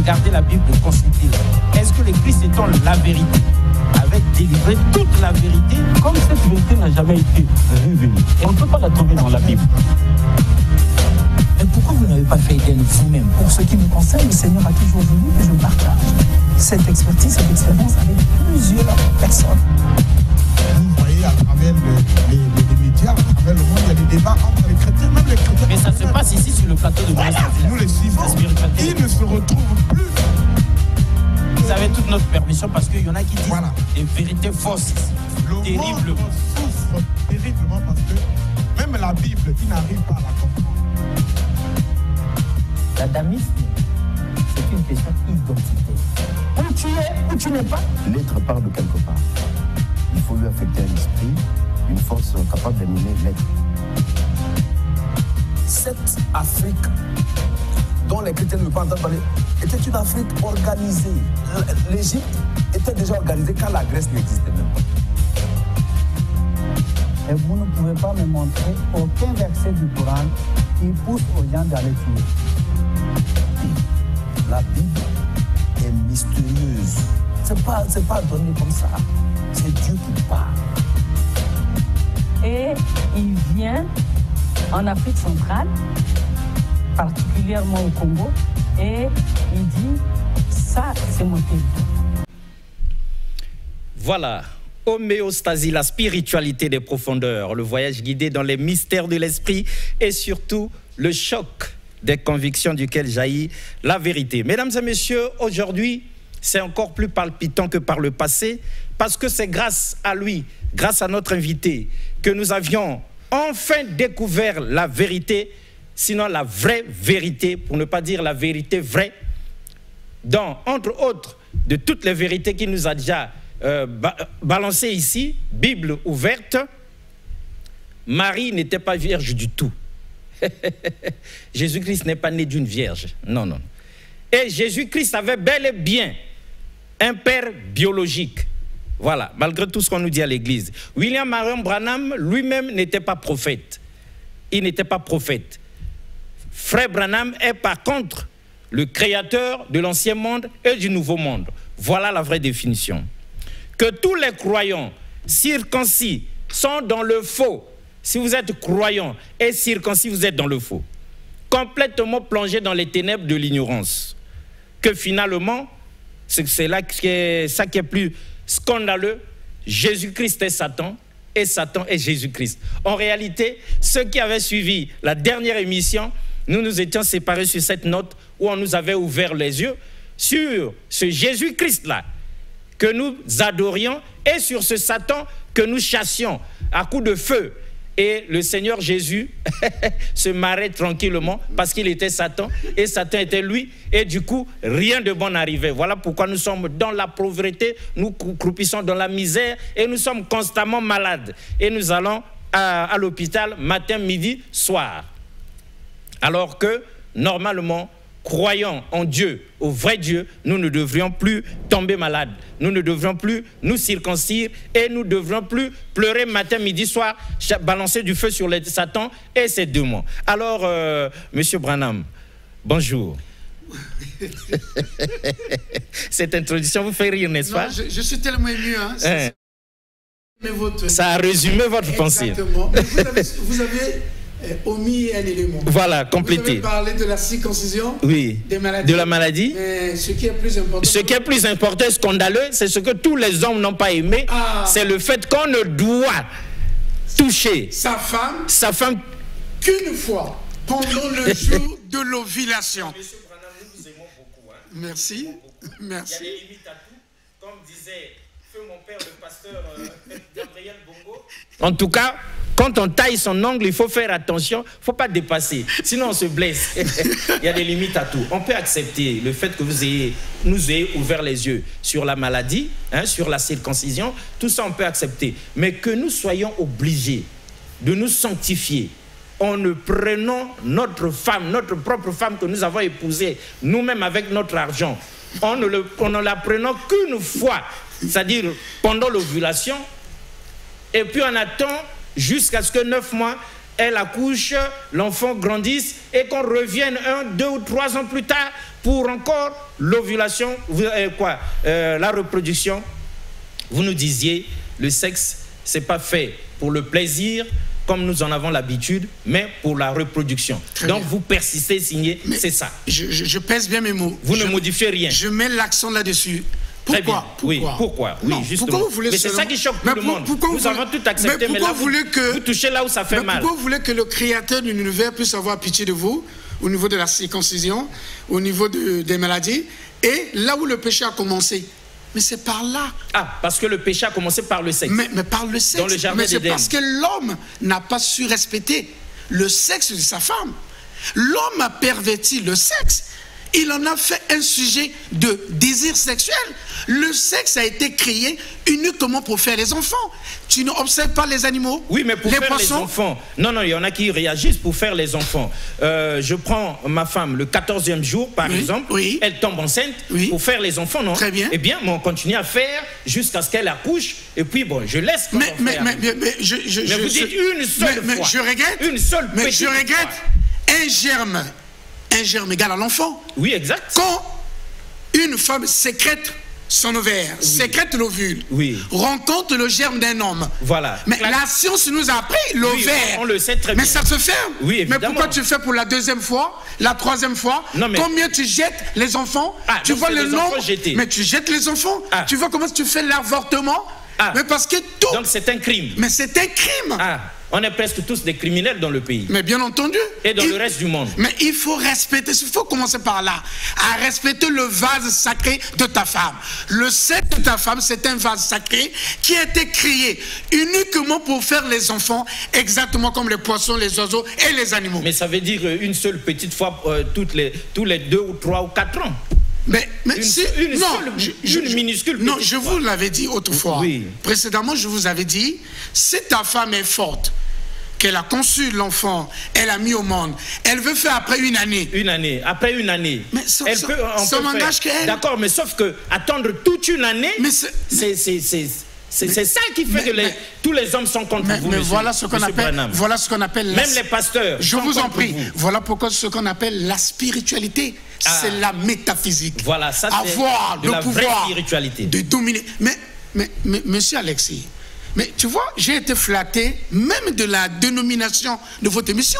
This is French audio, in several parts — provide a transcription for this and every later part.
regardez la Bible, consultez-la. Est-ce que le Christ étant la vérité avait délivré toute la vérité? Comme cette vérité n'a jamais été révélée, et on ne peut pas la trouver dans la Bible. Mais pourquoi vous n'avez pas fait d'elle vous-même? Pour ce qui me concerne, le Seigneur a toujours voulu que je partage cette expertise, cette expérience avec plusieurs personnes. Vous voyez à travers les médias, à travers le monde, il y a des débats entre les chrétiens, même les chrétiens. Mais ça se passe ici sur le plateau de voilà, nous les suivons. Ils ne se retrouvent plus. Vous avez toute notre permission parce qu'il y en a qui disent voilà. Des vérités fausses. Le monde souffre terriblement parce que même la Bible, ils n'arrivent pas à la comprendre. L'adamisme, c'est une question identitaire. Où tu es, où tu n'es pas. L'être part de quelque part. Il faut lui affecter un esprit, une force capable d'animer l'être. Cette Afrique dont les chrétiens ne peuvent pas entendre parler était une Afrique organisée. L'Égypte était déjà organisée quand la Grèce n'existait même pas. Et vous ne pouvez pas me montrer aucun verset du Coran qui pousse aux gens d'aller tuer. La Bible est mystérieuse. C'est pas donné comme ça. C'est Dieu qui parle. Et il vient en Afrique centrale, particulièrement au Congo, et il dit, ça c'est mon territoire. Voilà, homéostasie, la spiritualité des profondeurs, le voyage guidé dans les mystères de l'esprit et surtout le choc des convictions duquel jaillit la vérité. Mesdames et messieurs, aujourd'hui, c'est encore plus palpitant que par le passé parce que c'est grâce à lui, grâce à notre invité, que nous avions enfin découvert la vérité, sinon la vraie vérité, pour ne pas dire la vérité vraie, dans, entre autres, de toutes les vérités qu'il nous a déjà balancées ici, Bible ouverte, Marie n'était pas vierge du tout. Jésus-Christ n'est pas né d'une vierge. Non, non. Et Jésus-Christ avait bel et bien un père biologique. Voilà, malgré tout ce qu'on nous dit à l'église. William Marion Branham lui-même n'était pas prophète. Il n'était pas prophète. Frère Branham est par contre le créateur de l'ancien monde et du nouveau monde. Voilà la vraie définition. Que tous les croyants circoncis sont dans le faux. Si vous êtes croyant et circoncis, vous êtes dans le faux. Complètement plongé dans les ténèbres de l'ignorance. Que finalement, c'est là ça qui est plus scandaleux, Jésus-Christ est Satan et Satan est Jésus-Christ. En réalité, ceux qui avaient suivi la dernière émission, nous nous étions séparés sur cette note où on nous avait ouvert les yeux sur ce Jésus-Christ-là que nous adorions et sur ce Satan que nous chassions à coups de feu. Et le Seigneur Jésus se marrait tranquillement parce qu'il était Satan et Satan était lui. Et du coup, rien de bon n'arrivait. Voilà pourquoi nous sommes dans la pauvreté, nous croupissons dans la misère et nous sommes constamment malades. Et nous allons à l'hôpital matin, midi, soir. Alors que, normalement, croyant en Dieu, au vrai Dieu, nous ne devrions plus tomber malades. Nous ne devrions plus nous circoncire et nous ne devrions plus pleurer matin, midi, soir, balancer du feu sur les Satan et ses démons. Alors, Monsieur Branham, bonjour. Cette introduction vous fait rire, n'est-ce pas? Je suis tellement ému. Hein. Ça a résumé votre pensée. Exactement. Vous avez omis un élément. Voilà, complété. Vous avez parlé de la circoncision, oui, des maladies, de la maladie. Mais ce qui est plus important, et scandaleux, c'est ce que tous les hommes n'ont pas aimé. C'est le fait qu'on ne doit toucher sa femme qu'une fois pendant le jour de l'ovulation. Monsieur Branham, nous vous aimons beaucoup. Hein. Merci. Merci. Il y a des limites à tout. Comme disait feu mon père, le pasteur Gabriel Bongo. En tout cas, quand on taille son ongle, il faut faire attention, il ne faut pas dépasser, sinon on se blesse. Il y a des limites à tout. On peut accepter le fait que vous nous ayez ouvert les yeux sur la maladie, hein, sur la circoncision, tout ça on peut accepter. Mais que nous soyons obligés de nous sanctifier en ne prenant notre femme, notre propre femme que nous avons épousée, nous-mêmes avec notre argent, en ne la prenant qu'une fois, c'est-à-dire pendant l'ovulation, et puis on attend jusqu'à ce que 9 mois, elle accouche, l'enfant grandisse et qu'on revienne 1, 2 ou 3 ans plus tard pour encore l'ovulation, la reproduction, vous nous disiez, le sexe, ce n'est pas fait pour le plaisir, comme nous en avons l'habitude, mais pour la reproduction. Très Donc bien. vous persistez, signez, c'est ça. Je pèse bien mes mots. Vous ne modifiez rien. Je mets l'accent là-dessus. Très bien. Pourquoi? Oui, pourquoi? Oui, Non, justement. pourquoi vous voulez mais c'est ça qui choque tout le monde. Nous avons tout accepté, mais là, vous touchez là où ça fait mal. Pourquoi vous voulez que le créateur de l'univers puisse avoir pitié de vous, au niveau de la circoncision, au niveau des maladies, et là où le péché a commencé? Mais c'est par là. Ah, parce que le péché a commencé par le sexe. Mais par le sexe. Dans le jardin mais c'est d'Éden. parce que l'homme n'a pas su respecter le sexe de sa femme. L'homme a perverti le sexe. Il en a fait un sujet de désir sexuel. Le sexe a été créé uniquement pour faire les enfants. Tu n'observes pas les animaux? Oui, mais pour les faire poissons? les enfants. Non, il y en a qui réagissent pour faire les enfants. Je prends ma femme le 14e jour, par exemple. Oui. Elle tombe enceinte pour faire les enfants, non? Très bien. Eh bien, on continue à faire jusqu'à ce qu'elle accouche. Et puis, bon, je laisse. Mais vous dites une seule fois. Je regrette. Une seule Mais petite je regrette fois. un germe égal à l'enfant. Oui, exact. Quand une femme sécrète son ovaire, sécrète l'ovule, rencontre le germe d'un homme. Voilà. Mais la science nous a appris l'ovaire. Oui, on le sait très bien. Mais ça se ferme. Oui, évidemment. Mais pourquoi tu fais pour la deuxième fois, la troisième fois? Non, mais... Combien tu jettes les enfants? Tu vois le nombre. Mais tu jettes les enfants. Tu vois comment tu fais l'avortement? Mais parce que tout. Donc c'est un crime. Mais c'est un crime. On est presque tous des criminels dans le pays. Mais bien entendu. Et dans le reste du monde. Mais il faut respecter, il faut commencer par là, à respecter le vase sacré de ta femme. Le sexe de ta femme, c'est un vase sacré qui a été créé uniquement pour faire les enfants, exactement comme les poissons, les oiseaux et les animaux. Mais ça veut dire une seule petite fois tous les 2 ou 3 ou 4 ans. Mais une minuscule. Non, je vous l'avais dit autrefois. Oui. Précédemment, je vous avais dit, si ta femme est forte, qu'elle a conçu l'enfant, elle a mis au monde, elle veut faire après une année. Une année, après une année. Mais ça m'engage qu'elle. D'accord, mais sauf que attendre toute une année, c'est ça qui fait que tous les hommes sont contre vous. Mais voilà ce qu'on appelle, même les pasteurs. Je vous en prie. Voilà pourquoi ce qu'on appelle la spiritualité. C'est la métaphysique. Voilà, ça c'est avoir de le la vraie pouvoir spiritualité. De dominer. Mais monsieur Alexis, mais tu vois, j'ai été flatté même de la dénomination de votre émission.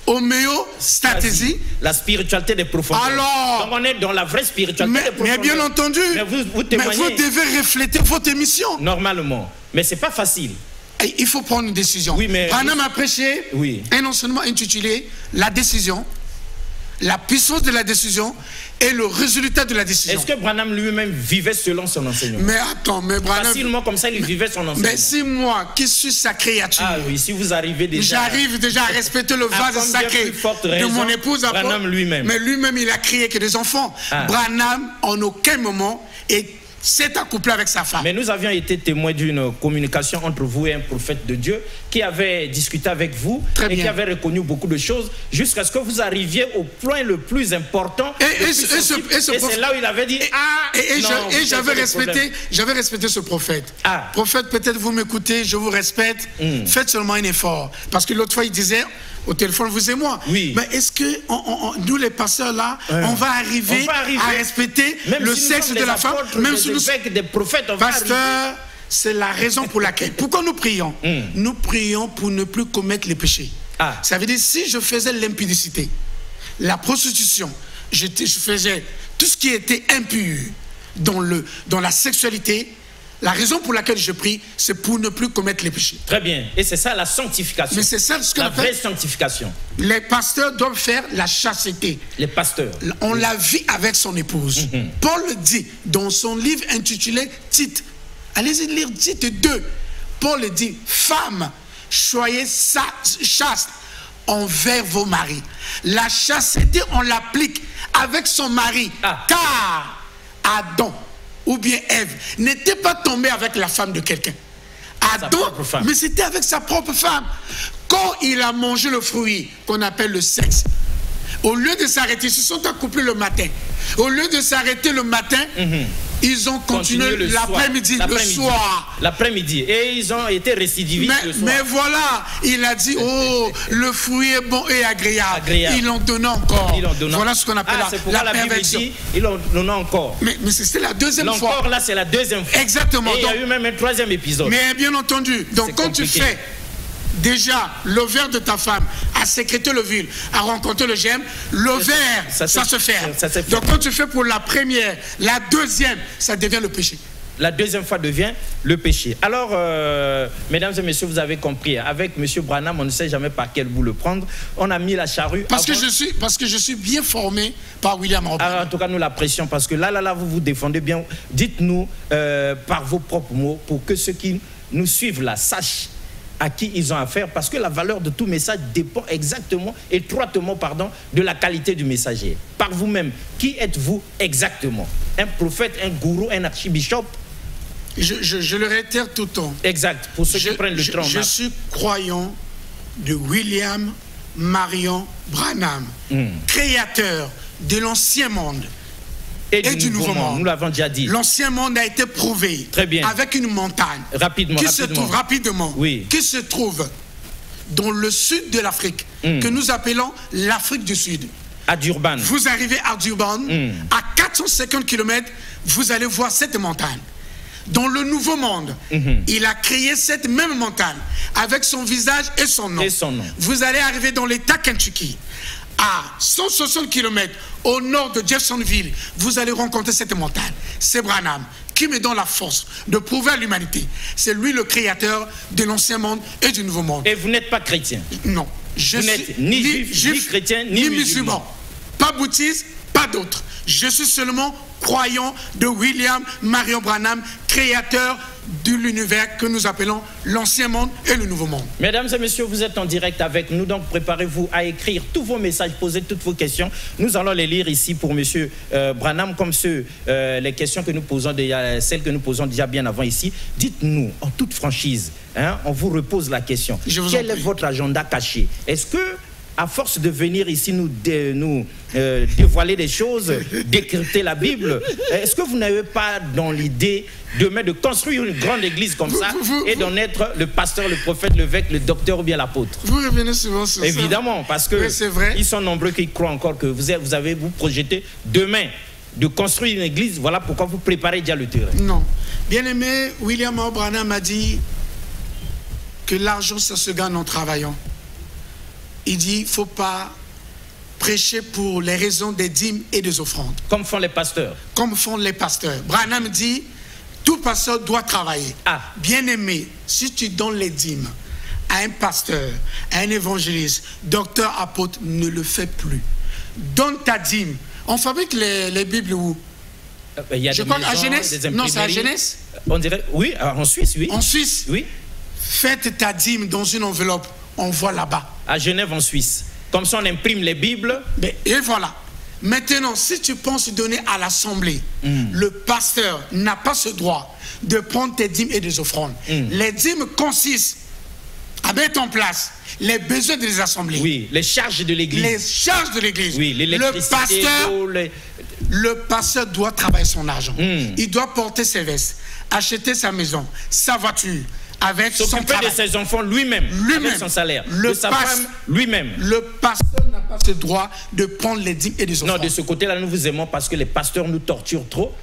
Homéostasie. La spiritualité des profondeurs. Alors, donc on est dans la vraie spiritualité des profondeurs. Mais bien entendu. Mais vous témoignez. Mais vous devez refléter votre émission. Normalement. Mais c'est pas facile. Et il faut prendre une décision. Oui, mais Branham a prêché un enseignement intitulé La décision, la puissance de la décision et le résultat de la décision. Est-ce que Branham lui-même vivait selon son enseignement? Mais attends, mais Branham... Facilement comme ça, il vivait son enseignement. Mais si moi, qui suis sa créature... Ah oui, si vous arrivez déjà... J'arrive déjà à respecter le vase sacré de mon épouse. Branham lui-même. Mais lui-même, il a créé que des enfants. Branham, en aucun moment, s'est accouplé avec sa femme. Mais nous avions été témoins d'une communication entre vous et un prophète de Dieu qui avait discuté avec vous qui avait reconnu beaucoup de choses jusqu'à ce que vous arriviez au point le plus important. Et c'est là où il avait dit j'avais respecté ce prophète. Prophète, peut-être vous m'écoutez, je vous respecte. Faites seulement un effort. Parce que l'autre fois, il disait au téléphone, vous et moi. Oui. Mais est-ce que nous, les pasteurs là, on va arriver à respecter le sexe de la femme, même si des prophètes, pasteur, c'est la raison pour laquelle. Pourquoi nous prions? Nous prions pour ne plus commettre les péchés. Ça veut dire, si je faisais l'impudicité, la prostitution, je faisais tout ce qui était impur dans la sexualité, la raison pour laquelle je prie, c'est pour ne plus commettre les péchés. Très bien. Et c'est ça la sanctification. Mais c'est ça ce qu'on appelle... La vraie sanctification. Les pasteurs doivent faire la chasteté. Les pasteurs. On la vit avec son épouse. Paul dit dans son livre intitulé Tite. Allez-y lire Tite 2. Paul dit, femmes, soyez chastes envers vos maris. La chasteté, on l'applique avec son mari. Car Adam ou bien Ève n'était pas tombé avec la femme de quelqu'un. Adam, mais c'était avec sa propre femme. Quand il a mangé le fruit qu'on appelle le sexe, au lieu de s'arrêter, ils se sont accouplés le matin. Au lieu de s'arrêter le matin ils ont continué l'après-midi, le soir. L'après-midi. Et ils ont été récidivistes le soir. Mais voilà, il a dit, oh, le fruit est bon et agréable. Ils l'ont donné encore. Voilà ce qu'on appelle la perversion. Ils l'ont donné encore. Mais c'est la deuxième fois. Encore là, c'est la deuxième fois. Exactement. Et il y a eu même un troisième épisode. Mais bien entendu, donc quand tu fais déjà l'ovaire de ta femme a sécrété l'ovule, a rencontré le germe, l'ovaire, ça se ferme. Donc quand tu fais pour la première, la deuxième, ça devient le péché. La deuxième fois devient le péché. Alors, mesdames et messieurs, vous avez compris, avec M. Branham, on ne sait jamais par quel bout le prendre. On a mis la charrue. Parce que je suis bien formé par William Branham. En tout cas, nous l'apprécions parce que là, vous vous défendez bien. Dites-nous par vos propres mots pour que ceux qui nous suivent là sachent à qui ils ont affaire, parce que la valeur de tout message dépend étroitement, de la qualité du messager. Par vous-même, qui êtes-vous exactement? Un prophète, un gourou, un archibishop? Je le réitère tout le temps. Exact, pour ceux qui prennent le train. Je suis croyant de William Marion Branham, créateur de l'ancien monde et du nouveau monde. Nous l'avons déjà dit. L'ancien monde a été prouvé. Très bien. Avec une montagne qui se trouve dans le sud de l'Afrique, que nous appelons l'Afrique du Sud. À Durban. Vous arrivez à Durban, à 450 km, vous allez voir cette montagne. Dans le nouveau monde, il a créé cette même montagne avec son visage et son nom. Vous allez arriver dans l'État Kentucky. À 160 km au nord de Jeffersonville, vous allez rencontrer cette montagne. C'est Branham qui me donne la force de prouver à l'humanité. C'est lui le créateur de l'ancien monde et du nouveau monde. Et vous n'êtes pas chrétien? Non. Vous n'êtes ni juif, ni chrétien, ni musulman. Pas bouddhiste, pas d'autre. Je suis seulement croyant de William Marion Branham, créateur de l'univers que nous appelons l'ancien monde et le nouveau monde. Mesdames et messieurs, vous êtes en direct avec nous, donc préparez-vous à écrire tous vos messages, poser toutes vos questions. Nous allons les lire ici pour M. Branham, comme les questions que nous posons déjà, celles que nous posons déjà bien avant ici. Dites-nous, en toute franchise, on vous repose la question. Quel est votre agenda caché? Est-ce que, à force de venir ici nous dévoiler des choses, décrypter la Bible, est-ce que vous n'avez pas dans l'idée demain de construire une grande église comme ça et d'en être le pasteur, le prophète, l'évêque, le docteur ou bien l'apôtre? Vous revenez souvent sur ça. Évidemment, parce que ils sont nombreux qui croient encore que vous projetez demain de construire une église. Voilà pourquoi vous préparez déjà le terrain. Non. Bien-aimé, William Branham a dit que l'argent, ça se gagne en travaillant. Il dit, il ne faut pas prêcher pour les raisons des dîmes et des offrandes. Comme font les pasteurs. Comme font les pasteurs. Branham dit, tout pasteur doit travailler. Bien-aimé, si tu donnes les dîmes à un pasteur, à un évangéliste, docteur, apôtre, ne le fais plus. Donne ta dîme. On fabrique les Bibles où? Je crois à Genèse. Non, c'est à Genèse. On dirait, oui, en Suisse, oui. En Suisse? Oui. Faites ta dîme dans une enveloppe. On voit là-bas. À Genève, en Suisse. Comme ça, on imprime les Bibles. Et voilà. Maintenant, si tu penses donner à l'Assemblée, le pasteur n'a pas ce droit de prendre tes dîmes et des offrandes. Les dîmes consistent à mettre en place les besoins des assemblées. Oui, les charges de l'église. Les charges de l'église. Oui, l'électricité. Le pasteur doit travailler son argent. Il doit porter ses vestes, acheter sa maison, sa voiture, avec son travail. De ses enfants lui-même, avec son salaire. Sa femme lui-même. Le pasteur n'a pas ce droit de prendre les dîmes et des offrandes. Non, de ce côté-là, nous vous aimons parce que les pasteurs nous torturent trop.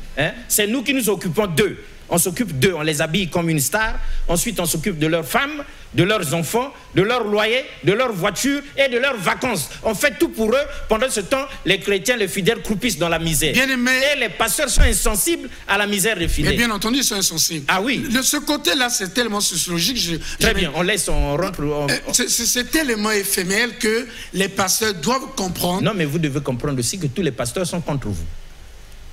C'est nous qui nous occupons d'eux. On s'occupe d'eux, on les habille comme une star. Ensuite, on s'occupe de leurs femmes, de leurs enfants, de leur loyer, de leurs voitures et de leurs vacances. On fait tout pour eux. Pendant ce temps, les chrétiens, les fidèles croupissent dans la misère. Et les pasteurs sont insensibles à la misère des fidèles. Et bien entendu, ils sont insensibles. Ah oui. De ce côté-là, c'est tellement sociologique. Très bien, on laisse, on rentre. C'est tellement éphémère que les pasteurs doivent comprendre. Non, mais vous devez comprendre aussi que tous les pasteurs sont contre vous.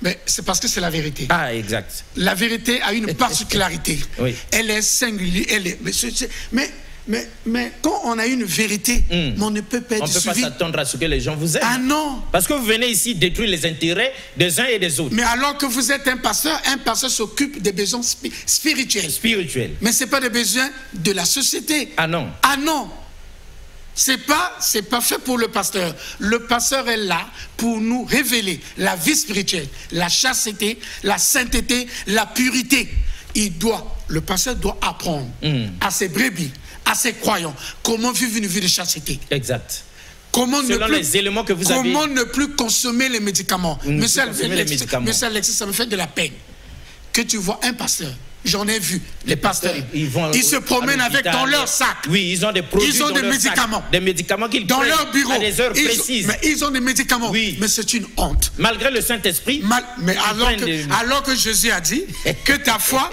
Mais c'est parce que c'est la vérité. Ah, exact. La vérité a une particularité. Oui. Elle est singulière. Mais quand on a une vérité, on ne peut pas être suivi. On ne peut pas s'attendre à ce que les gens vous aiment. Ah non. Parce que vous venez ici détruire les intérêts des uns et des autres. Mais alors que vous êtes un pasteur s'occupe des besoins spirituels. Spirituels. Mais ce n'est pas des besoins de la société. Ah non. Ah non. c'est pas fait pour le pasteur. Le pasteur est là pour nous révéler la vie spirituelle, la chasteté, la sainteté, la purité. Le pasteur doit apprendre à ses brebis, à ses croyants, comment vivre une vie de chasteté. Exact. Comment les éléments que vous avez... Comment ne plus consommer les médicaments. Monsieur Alexis, ça me fait de la peine que tu vois un pasteur. J'en ai vu, les pasteurs, ils se promènent avec dans leur sac. Oui, ils ont des produits, ils ont des médicaments. Des médicaments qu'ils dans leur bureau. À des heures précises. Mais ils ont des médicaments. Oui. Mais c'est une honte. Malgré le Saint-Esprit. Mais alors que Jésus a dit que ta foi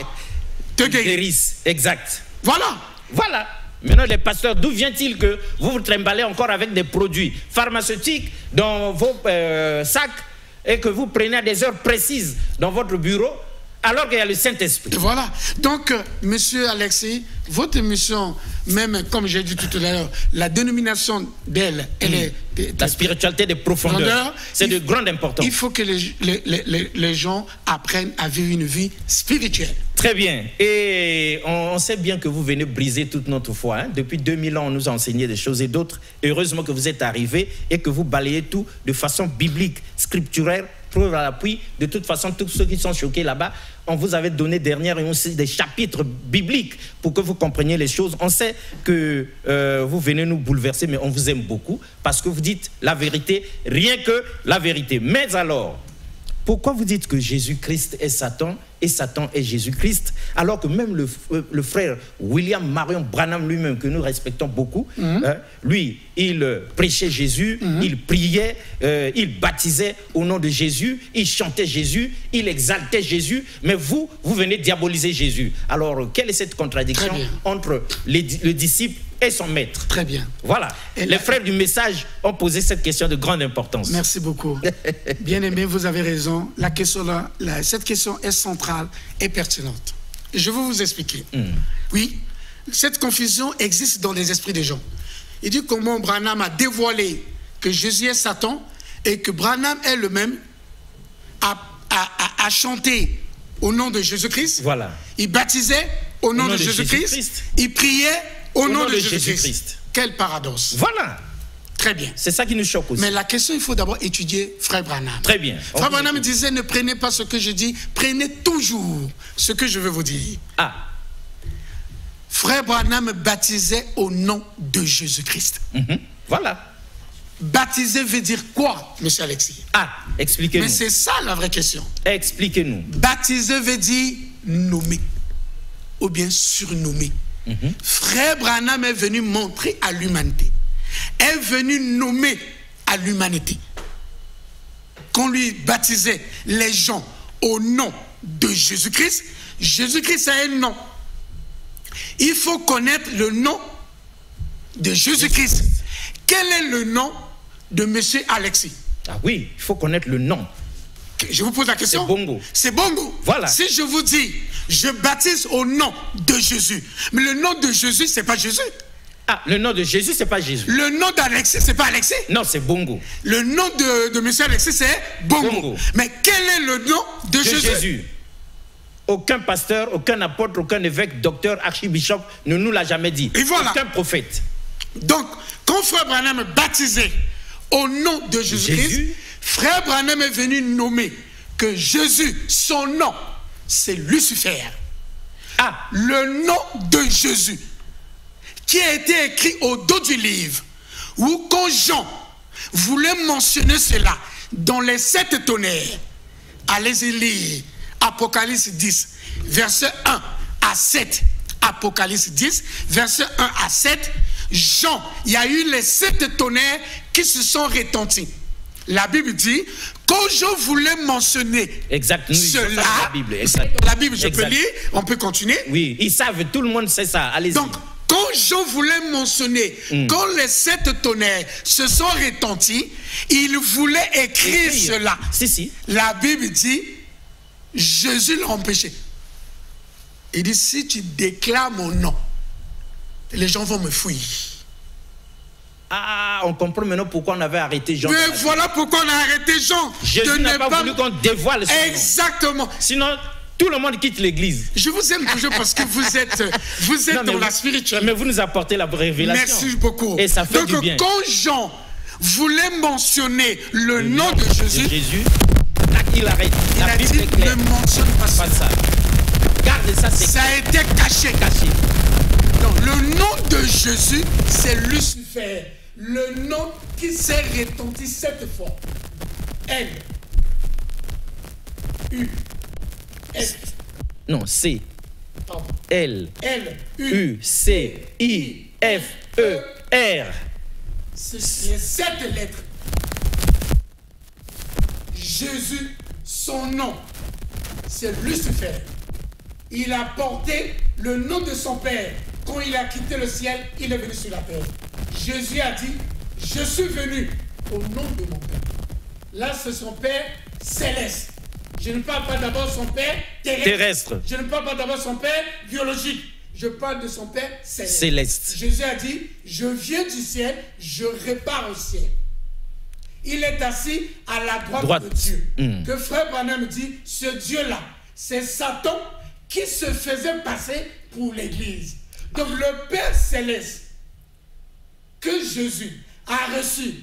te guérisse. Exact. Voilà. Voilà. Maintenant, les pasteurs, d'où vient-il que vous vous trimballez encore avec des produits pharmaceutiques dans vos sacs et que vous prenez à des heures précises dans votre bureau alors qu'il y a le Saint-Esprit? Voilà. Donc, monsieur Alexis, votre émission, même comme j'ai dit tout à l'heure, la dénomination d'elle, elle est... La spiritualité de profondeur, c'est de grande importance. Il faut que les gens apprennent à vivre une vie spirituelle. Très bien. Et on sait bien que vous venez briser toute notre foi. Hein. Depuis 2000 ans, on nous a enseigné des choses et d'autres. Heureusement que vous êtes arrivés et que vous balayez tout de façon biblique, scripturaire, preuve à l'appui. De toute façon, tous ceux qui sont choqués là-bas, on vous avait donné dernière et aussi des chapitres bibliques pour que vous compreniez les choses. On sait que vous venez nous bouleverser, mais on vous aime beaucoup parce que vous dites la vérité, rien que la vérité. Mais alors, pourquoi vous dites que Jésus-Christ est Satan et Satan est Jésus-Christ, alors que même le frère William Marion Branham lui-même, que nous respectons beaucoup, lui, il prêchait Jésus, il priait, il baptisait au nom de Jésus, il chantait Jésus, il exaltait Jésus, mais vous venez diaboliser Jésus. Alors, quelle est cette contradiction entre le disciple et son maître? Très bien. Voilà. Et les frères du message ont posé cette question de grande importance. Merci beaucoup. Bien aimé, vous avez raison. Cette question est centrale et pertinente. Je vais vous expliquer. Oui, cette confusion existe dans les esprits des gens. Il dit comment Branham a dévoilé que Jésus est Satan et que Branham est le même a chanté au nom de Jésus-Christ. Voilà. Il baptisait au nom de Jésus-Christ. Il priait au nom de Jésus-Christ. Quel paradoxe. Voilà. Très bien. C'est ça qui nous choque aussi. Mais la question, il faut d'abord étudier Frère Branham. Très bien. Frère Branham disait, ne prenez pas ce que je dis, prenez toujours ce que je veux vous dire. Ah. Frère Branham baptisait au nom de Jésus-Christ. Voilà. Baptiser veut dire quoi, monsieur Alexis? Ah, expliquez-nous. Mais c'est ça la vraie question. Expliquez-nous. Baptiser veut dire nommer ou bien surnommer. Frère Branham est venu montrer à l'humanité, est venu nommer à l'humanité qu'on lui baptisait les gens au nom de Jésus-Christ. Jésus-Christ a un nom. Il faut connaître le nom de Jésus-Christ. Quel est le nom de monsieur Alexis? Ah oui, il faut connaître le nom. Je vous pose la question. C'est Bongo. C'est Bongo. Voilà. Si je vous dis, je baptise au nom de Jésus, mais le nom de Jésus, c'est pas Jésus. Ah, le nom de Jésus, c'est pas Jésus. Le nom d'Alexis, c'est pas Alexis. Non, c'est Bongo. Le nom de monsieur Alexis, c'est Bongo. Mais quel est le nom de Jésus? Aucun pasteur, aucun apôtre, aucun évêque, docteur, archibishop ne nous l'a jamais dit. Et voilà. Aucun prophète. Donc, quand Frère Branham est baptisé au nom de Jésus-Christ, Frère Branham est venu nommer que Jésus, son nom, c'est Lucifer. Ah. Le nom de Jésus, qui a été écrit au dos du livre, où quand Jean voulait mentionner cela dans les 7 tonnerres, allez-y lire Apocalypse 10, verset 1 à 7. Apocalypse 10, verset 1 à 7. Jean, il y a eu les 7 tonnerres qui se sont retentis. La Bible dit, quand Jean voulait mentionner cela, la Bible, je peux lire, on peut continuer. Oui, ils savent, tout le monde sait ça, allez-y. Donc, quand Jean voulait mentionner, quand les 7 tonnerres se sont retentis, il voulait écrire cela. Si. La Bible dit, Jésus l'a empêché. Il dit, si tu déclares mon nom, les gens vont me fouiller. Ah, on comprend maintenant pourquoi on avait arrêté Jean. Mais voilà pourquoi on a arrêté Jean. Jésus n'a pas voulu qu'on dévoile son Exactement. nom. Sinon, Tout le monde quitte l'église. Je vous aime toujours parce que vous êtes Non, dans la spiritualité. Mais vous nous apportez la révélation. Merci beaucoup. Et ça fait Donc, du bien. quand Jean voulait mentionner le nom de Jésus, il arrête. il La a Bible dit est claire. ne mentionne pas ça. Pas ça. Garde ça, c'est Ça a été caché. Donc, le nom de Jésus, c'est Lucifer. Le nom qui s'est retenti 7 fois. L. U. F. Non, C. Pardon. L. L. U. C. I. F. E. R. C'est 7 lettres. Jésus, son nom, c'est Lucifer. Il a porté le nom de son Père. Quand il a quitté le ciel, il est venu sur la terre. Jésus a dit, je suis venu au nom de mon Père. Là, c'est son Père céleste. Je ne parle pas d'abord de son Père terrestre. Je ne parle pas d'abord de son Père biologique. Je parle de son Père céleste. Jésus a dit, je viens du ciel, je repars au ciel. Il est assis à la droite de Dieu. Que Frère Branham dit, ce Dieu-là, c'est Satan qui se faisait passer pour l'Église. Donc le Père céleste que Jésus a reçu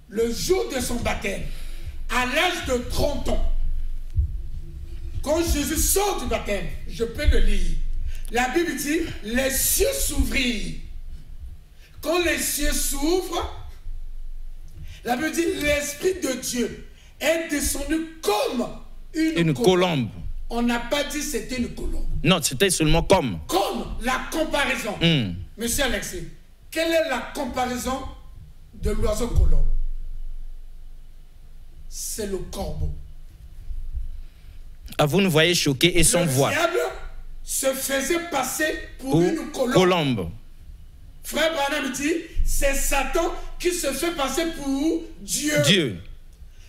le jour de son baptême, à l'âge de 30 ans, quand Jésus sort du baptême, je peux le lire. La Bible dit, les cieux s'ouvrirent. Quand les cieux s'ouvrent, la Bible dit, l'Esprit de Dieu est descendu comme une colombe. On n'a pas dit c'était une colombe. Non, c'était seulement comme. Comme la comparaison. Monsieur Alexis, quelle est la comparaison de l'oiseau colombe? C'est le corbeau. Ah, vous nous voyez choqués et sans voix. Le diable se faisait passer pour une colombe. Frère Branham dit, c'est Satan qui se fait passer pour Dieu.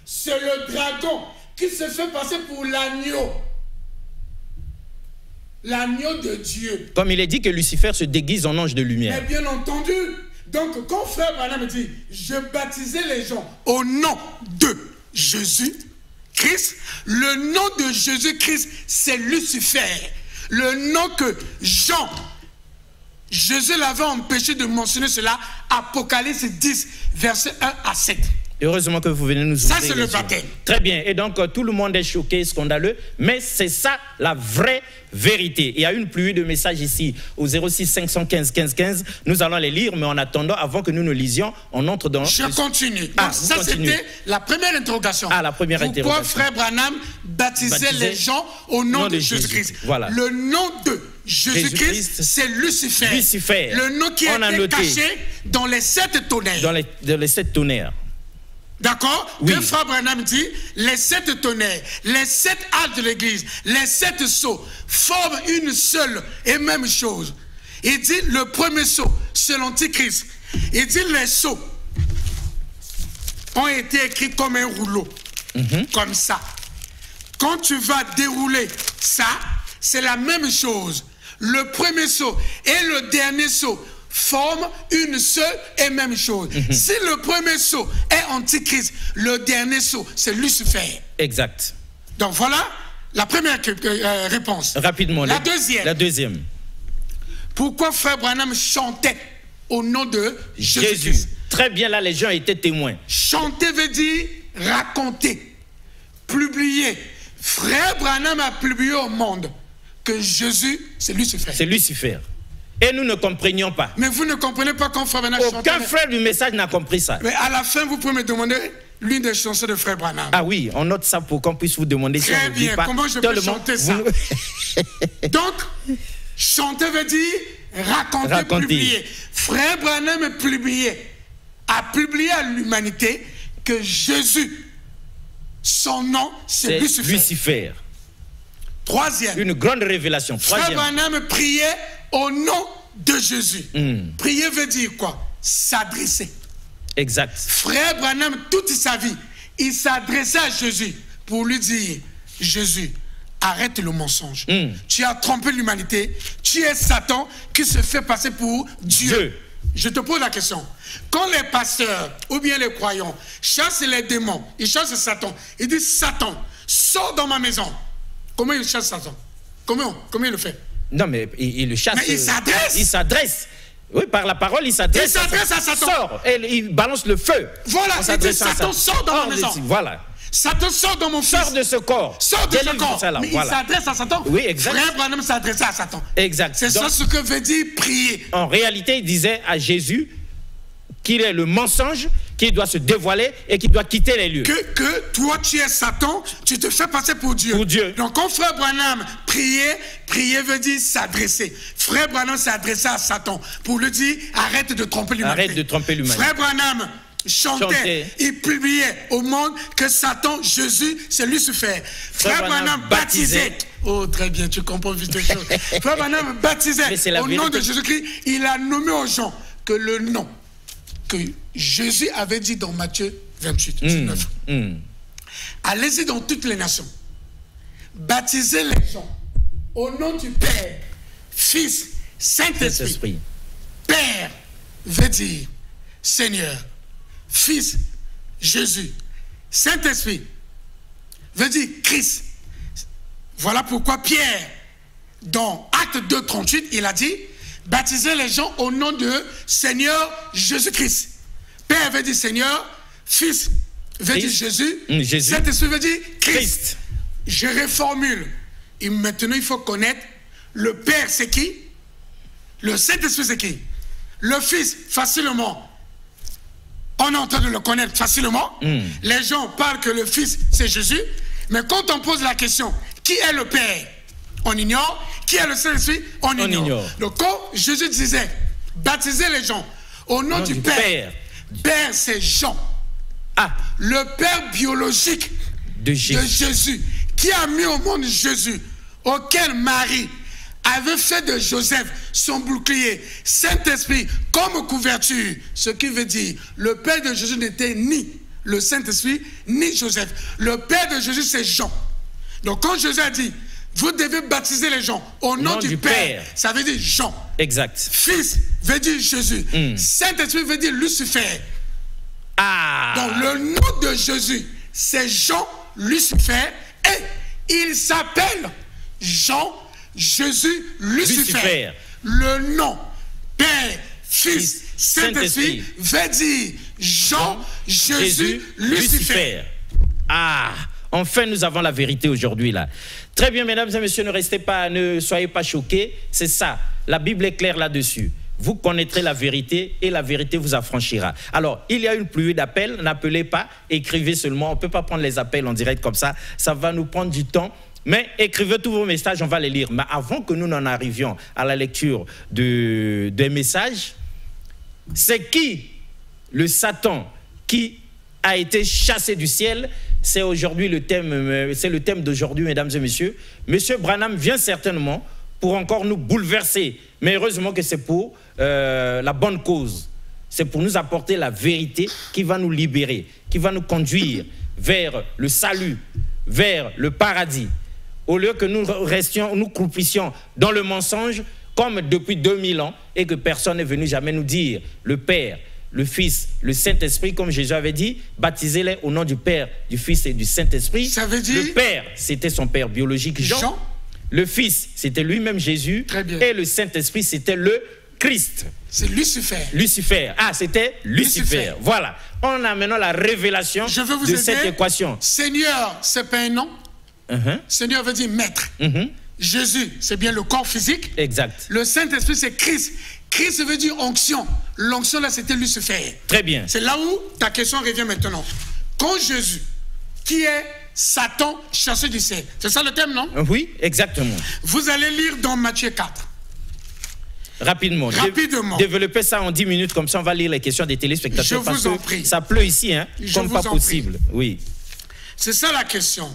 C'est le dragon qui se fait passer pour l'agneau. L'agneau de Dieu. Comme il est dit que Lucifer se déguise en ange de lumière. Mais bien entendu. Donc, quand Frère Branham dit, je baptisais les gens au nom de Jésus-Christ, le nom de Jésus-Christ, c'est Lucifer. Le nom que Jean, Jésus l'avait empêché de mentionner cela, Apocalypse 10, versets 1 à 7. Heureusement que vous venez nous ouvrir. Ça, c'est le baptême. Très bien. Et donc, tout le monde est choqué, scandaleux. Mais c'est ça, la vraie vérité. Il y a une pluie de messages ici, au 06 515 15 15. Nous allons les lire, mais en attendant, avant que nous ne lisions, on entre dans... Je continue. Donc, ça, c'était la première interrogation. Ah, la première interrogation. Pourquoi Frère Branham baptisait les gens au nom de Jésus-Christ? Voilà. Le nom de Jésus-Christ, c'est Lucifer. Lucifer. Le nom qui a été caché dans les 7 tonnerres. Dans les 7 tonnerres. D'accord? Oui. Que Frère Branham dit, les 7 tonnerres, les 7 arcs de l'église, les 7 sceaux forment une seule et même chose. Il dit, le premier sceau, c'est l'Antichrist. Il dit, les sceaux ont été écrits comme un rouleau. Comme ça. Quand tu vas dérouler ça, c'est la même chose. Le premier sceau et le dernier sceau forment une seule et même chose. Si le premier sceau est Antichrist, le dernier sceau, c'est Lucifer. Exact. Donc voilà la première réponse. Rapidement. La deuxième. La deuxième. Pourquoi Frère Branham chantait au nom de Jésus? Très bien, là, les gens étaient témoins. Chanter veut dire raconter, publier. Frère Branham a publié au monde que Jésus, c'est Lucifer. C'est Lucifer. Et nous ne comprenions pas. Mais vous ne comprenez pas quand Frère Branham chantait. Aucun frère du message n'a compris ça. Mais à la fin, vous pouvez me demander l'une des chansons de Frère Branham. Ah oui, on note ça pour qu'on puisse vous demander si on ne dit pas. Comment je peux chanter ça? Donc, chanter veut dire raconter, publier. Frère Branham a publié à l'humanité que Jésus, son nom, c'est Lucifer. Troisième. Une grande révélation. Frère Branham priait au nom de Jésus. Prier veut dire quoi? S'adresser. Exact. Frère Branham, toute sa vie, il s'adressait à Jésus pour lui dire, Jésus, arrête le mensonge. Tu as trompé l'humanité. Tu es Satan qui se fait passer pour Dieu. Je te pose la question. Quand les pasteurs ou bien les croyants chassent les démons, ils chassent Satan. Ils disent, Satan, sors dans ma maison. Comment ils chassent Satan? Comment il le fait? Non, mais il le chasse. Mais il s'adresse. Il s'adresse. Oui, par la parole, il s'adresse. Il s'adresse à Satan. Sort, et il balance le feu. Voilà, il dit Satan sort dans ma maison. Voilà. Satan sort dans mon fils. Sort de ce corps. Sort de ce corps. Ça, là, mais voilà. il s'adresse à Satan. Oui, exact. Frère Branham s'adressait à Satan. Exact. C'est ça ce que veut dire prier. En réalité, il disait à Jésus qu'il est le mensonge, qu'il doit se dévoiler et qu'il doit quitter les lieux. Que toi tu es Satan, tu te fais passer pour Dieu. Pour Dieu. Donc quand frère Branham priait, prier veut dire s'adresser. Frère Branham s'adressait à Satan pour lui dire arrête de tromper l'humanité. Arrête de tromper l'humanité. Frère Branham chantait, il publiait au monde que Satan, Jésus, c'est Lucifer. Frère Branham baptisait. Oh, très bien, tu comprends vite les choses. Frère Branham baptisait au nom de Jésus-Christ. Il a nommé aux gens que le nom que Jésus avait dit dans Matthieu 28, 19. Allez-y dans toutes les nations. Baptisez les gens au nom du Père, Fils, Saint-Esprit. Père veut dire Seigneur. Fils, Jésus. Saint-Esprit veut dire Christ. Voilà pourquoi Pierre, dans Acte 2, 38, il a dit baptisez les gens au nom de Seigneur Jésus-Christ. Père veut dire Seigneur, Fils veut dire Jésus, Saint-Esprit veut dire Christ. Je reformule. Et maintenant, il faut connaître le Père, c'est qui? Le Saint-Esprit, c'est qui? Le Fils, facilement. On est en train de le connaître facilement. Les gens parlent que le Fils, c'est Jésus. Mais quand on pose la question, qui est le Père? On ignore. Qui est le Saint-Esprit? On ignore. Donc quand Jésus disait, baptisez les gens au nom du Père. Père, c'est Jean. Le Père biologique de Jésus. Qui a mis au monde Jésus, auquel Marie avait fait de Joseph son bouclier, Saint-Esprit comme couverture. Ce qui veut dire, le Père de Jésus n'était ni le Saint-Esprit, ni Joseph. Le Père de Jésus, c'est Jean. Donc quand Jésus a dit, vous devez baptiser les gens au nom du Père, ça veut dire Jean. Exact. Fils veut dire Jésus. Saint-Esprit veut dire Lucifer. Donc le nom de Jésus, c'est Jean, Lucifer, et il s'appelle Jean, Jésus, Lucifer. Le nom Père, Fils, Saint-Esprit veut dire Jean, Jésus, Lucifer. Enfin, nous avons la vérité aujourd'hui là. Très bien, mesdames et messieurs, ne soyez pas choqués. C'est ça, la Bible est claire là-dessus. Vous connaîtrez la vérité et la vérité vous affranchira. Alors, il y a une pluie d'appels, n'appelez pas, écrivez seulement. On ne peut pas prendre les appels en direct comme ça, ça va nous prendre du temps. Mais écrivez tous vos messages, on va les lire. Mais avant que nous n'en arrivions à la lecture des messages, c'est qui le Satan qui a été chassé du ciel? C'est aujourd'hui le thème, c'est le thème d'aujourd'hui, mesdames et messieurs. Monsieur Branham vient certainement pour encore nous bouleverser. Mais heureusement que c'est pour la bonne cause. C'est pour nous apporter la vérité qui va nous libérer, qui va nous conduire vers le salut, vers le paradis. Au lieu que nous restions, nous croupissions dans le mensonge, comme depuis 2000 ans, et que personne n'est venu jamais nous dire le Père, le Fils, le Saint-Esprit, comme Jésus avait dit, baptisez-les au nom du Père, du Fils et du Saint-Esprit. Ça veut dire... Le Père, c'était son Père biologique, Jean. Le Fils, c'était lui-même Jésus. Très bien. Et le Saint-Esprit, c'était le Christ. C'est Lucifer. Lucifer. C'était Lucifer. Voilà. On a maintenant la révélation de cette équation. Seigneur, c'est pas un nom. Seigneur veut dire maître. Jésus, c'est bien le corps physique. Exact. Le Saint-Esprit, c'est Christ. Christ veut dire onction. L'onction, là, c'était Lucifer. Très bien. C'est là où ta question revient maintenant. Quand Jésus, qui est Satan chassé du ciel, c'est ça le thème, non? Oui, exactement. Vous allez lire dans Matthieu 4. Rapidement. Développez ça en 10 minutes, comme ça on va lire les questions des téléspectateurs. Je vous en prie. Ça pleut ici, hein, comme pas possible. Oui. C'est ça la question.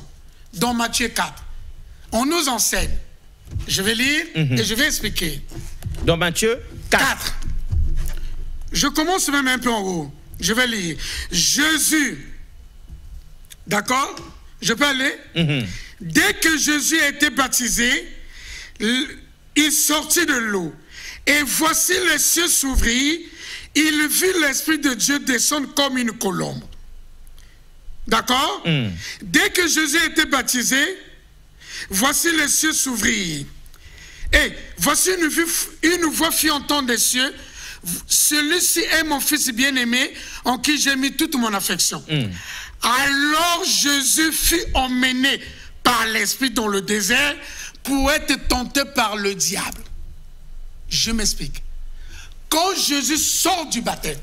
Dans Matthieu 4, on nous enseigne. Je vais lire et je vais expliquer. Dans Matthieu 4. Je commence même un peu en haut. Je vais lire. Jésus, d'accord? Je peux aller? Dès que Jésus a été baptisé, il sortit de l'eau. Et voici les cieux s'ouvrir. Il vit l'Esprit de Dieu descendre comme une colombe. D'accord? Dès que Jésus a été baptisé, voici les cieux s'ouvrir. Et voici une voix fit entendre des cieux. Celui-ci est mon fils bien-aimé, en qui j'ai mis toute mon affection. Alors Jésus fut emmené par l'Esprit dans le désert pour être tenté par le diable. Je m'explique. Quand Jésus sort du baptême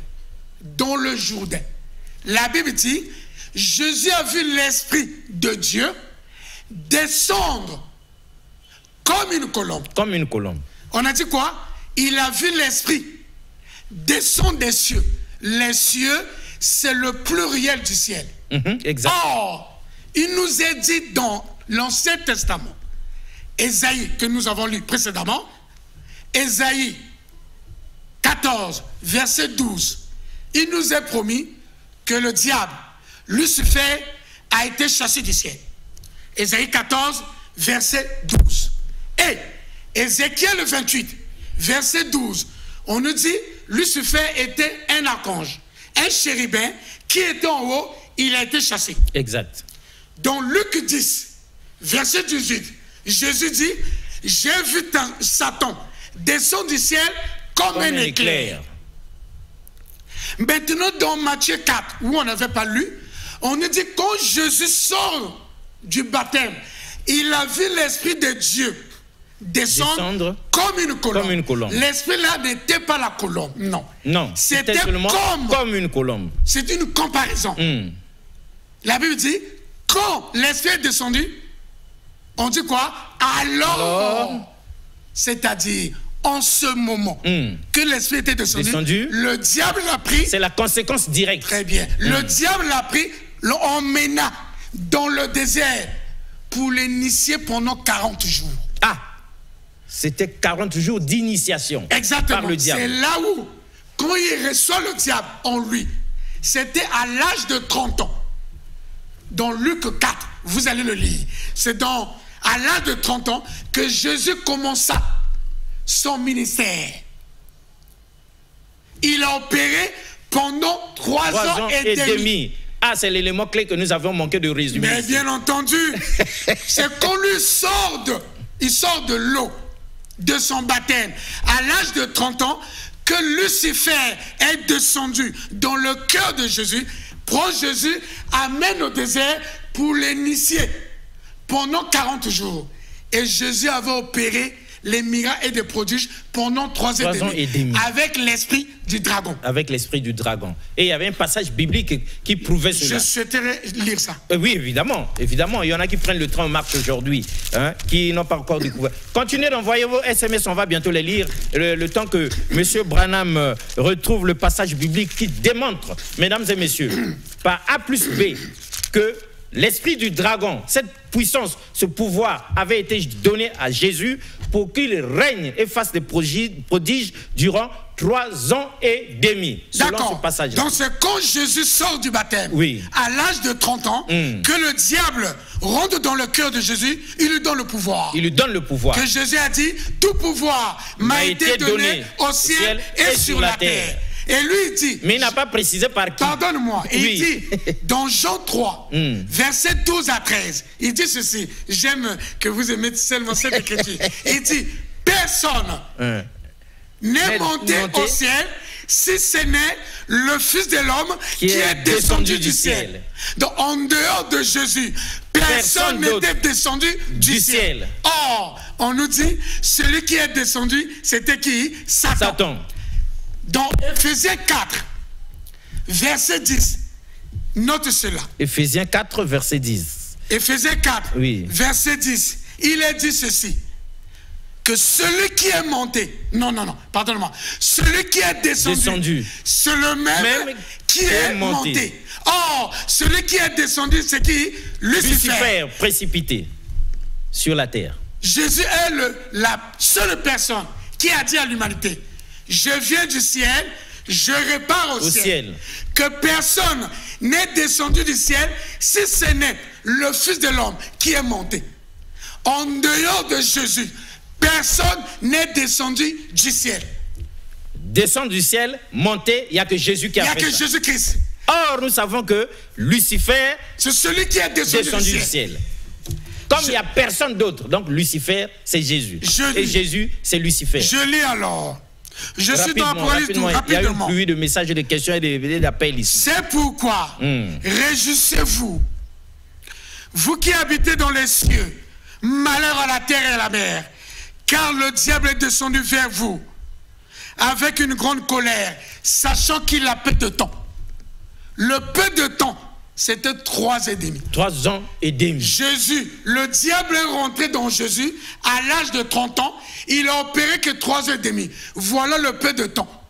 dans le Jourdain, la Bible dit, Jésus a vu l'Esprit de Dieu descendre comme une colombe. Comme une colombe. On a dit quoi? Il a vu l'Esprit descendre des cieux. Les cieux, c'est le pluriel du ciel. Exact. Or, il nous est dit dans l'Ancien Testament, Ésaïe, que nous avons lu précédemment, Ésaïe 14, verset 12, il nous est promis que le diable, Lucifer, a été chassé du ciel. Ésaïe 14, verset 12. Et Ézéchiel 28, verset 12, on nous dit, Lucifer était un archange, un chérubin qui était en haut, il a été chassé. Exact. Dans Luc 10, verset 18, Jésus dit, j'ai vu Satan descendre du ciel comme un éclair. Maintenant, dans Matthieu 4, où on n'avait pas lu, on nous dit, quand Jésus sort du baptême, il a vu l'Esprit de Dieu descendre comme une colombe. L'Esprit là n'était pas la colombe, non. Non, c'était comme une colombe. C'est une comparaison. La Bible dit, quand l'Esprit est descendu, on dit quoi? Alors, c'est-à-dire, en ce moment que l'Esprit était descendu, le diable l'a pris. C'est la conséquence directe. Très bien. Le diable l'a pris, l'emmena dans le désert pour l'initier pendant 40 jours. Ah, c'était 40 jours d'initiation. Exactement. Par le diable. C'est là où, quand il reçoit le diable en lui, c'était à l'âge de 30 ans. Dans Luc 4, vous allez le lire. C'est à l'âge de 30 ans que Jésus commença son ministère. Il a opéré pendant 3 ans et demi. Ah, c'est l'élément clé que nous avons manqué de résumer. Mais bien entendu, c'est qu'on lui il sort de l'eau de son baptême à l'âge de 30 ans que Lucifer est descendu dans le cœur de Jésus, prend Jésus, amène au désert pour l'initier pendant 40 jours. Et Jésus avait opéré les miracles et des prodiges pendant 3 ans et demi. Avec l'esprit du dragon. Avec l'esprit du dragon. Et il y avait un passage biblique qui prouvait cela. Je souhaiterais lire ça. Oui, évidemment. Évidemment. Il y en a qui prennent le train en marche aujourd'hui, qui n'ont pas encore découvert. Continuez d'envoyer vos SMS, on va bientôt les lire. Le temps que M. Branham retrouve le passage biblique qui démontre, mesdames et messieurs, par A plus B, que l'esprit du dragon, cette puissance, ce pouvoir avait été donné à Jésus pour qu'il règne et fasse des prodiges durant 3 ans et demi. D'accord. Donc c'est quand Jésus sort du baptême, à l'âge de 30 ans, que le diable rentre dans le cœur de Jésus, il lui donne le pouvoir. Il lui donne le pouvoir. Que Jésus a dit, tout pouvoir m'a été donné au ciel et sur la terre. Et lui, il dit... Mais il n'a pas précisé par qui. Pardonne-moi. Il dit, dans Jean 3, verset 12 à 13, il dit ceci. J'aime que vous aimez seulement cette écriture. Il dit, personne n'est monté au ciel si ce n'est le Fils de l'homme qui est descendu du ciel. Donc, en dehors de Jésus, personne n'était descendu du ciel. Or, on nous dit, celui qui est descendu, c'était qui? Satan. Dans Éphésiens 4, verset 10, note cela. Éphésiens 4, verset 10. Éphésiens 4, verset 10, il est dit ceci, que celui qui est monté, pardonne-moi, celui qui est descendu. C'est le même qui est monté. Or, celui qui est descendu, c'est qui? Lucifer, précipité sur la terre. Jésus est la seule personne qui a dit à l'humanité, je viens du ciel, je repars au ciel. Que personne n'est descendu du ciel si ce n'est le Fils de l'homme qui est monté. En dehors de Jésus, personne n'est descendu du ciel. Descendre du ciel, monter, il n'y a que Jésus qui a fait ça. Il n'y a que Jésus-Christ. Or, nous savons que Lucifer, c'est celui qui est descendu du ciel. Comme il n'y a personne d'autre. Donc Lucifer, c'est Jésus. Et Jésus, c'est Lucifer. Je lis alors. Je suis dans l'Apocalypse 12, rapidement. Il y a une pluie de messages, de questions et d'appels ici. C'est pourquoi, réjouissez-vous, vous qui habitez dans les cieux, malheur à la terre et à la mer, car le diable est descendu vers vous avec une grande colère, sachant qu'il a peu de temps. Le peu de temps, c'était 3 ans et demi. 3 ans et demi. Jésus, le diable est rentré dans Jésus à l'âge de 30 ans. Il a opéré que 3 ans et demi. Voilà le peu de temps.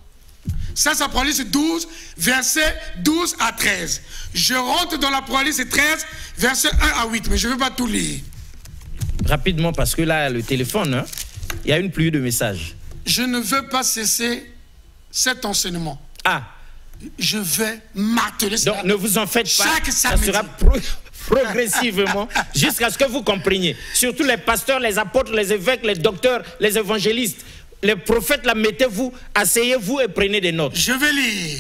Ça, c'est Apocalypse 12, versets 12 à 13. Je rentre dans l'Apocalypse 13, versets 1 à 8, mais je ne vais pas tout lire. Rapidement, parce que là, le téléphone, hein, il y a une pluie de messages. Je ne veux pas cesser cet enseignement. Ah. Je vais marteler ça. Donc, ne vous en faites pas. Chaque ça samedi. sera progressivement jusqu'à ce que vous compreniez. Surtout les pasteurs, les apôtres, les évêques, les docteurs, les évangélistes, les prophètes, là, mettez-vous, asseyez-vous et prenez des notes. Je vais lire.